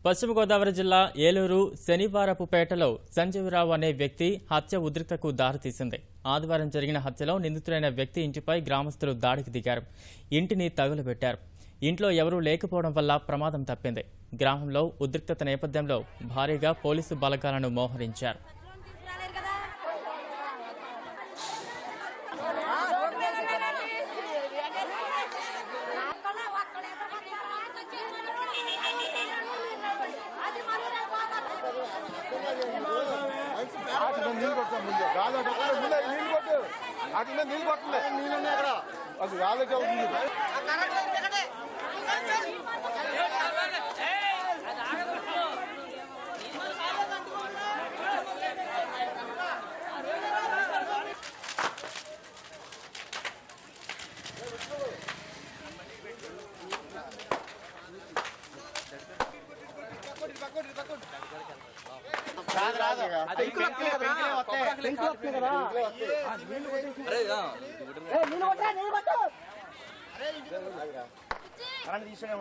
పశ్చిమ గోదావరి జిల్లా ఏలూరు శనివారపుపేటలో సంజీవరావు అనే వ్యక్తి హత్య ఉద్రిక్తతకు దారితీసింది. ఆదివారం జరిగిన హత్యలో నిందితుడైన వ్యక్తి ఇంటిపై గ్రామస్తులు దాడికి దిగారు. ఇంటిని తగులబెట్టారు. ఇంట్లో ఎవరూ లేకపోవడం వల్ల ప్రమాదం తప్పింది. గ్రామంలో ఉద్రిక్తత నేపథ్యంలో భారీగా పోలీసు బలగాలను మోహరించారు. తీసుకునే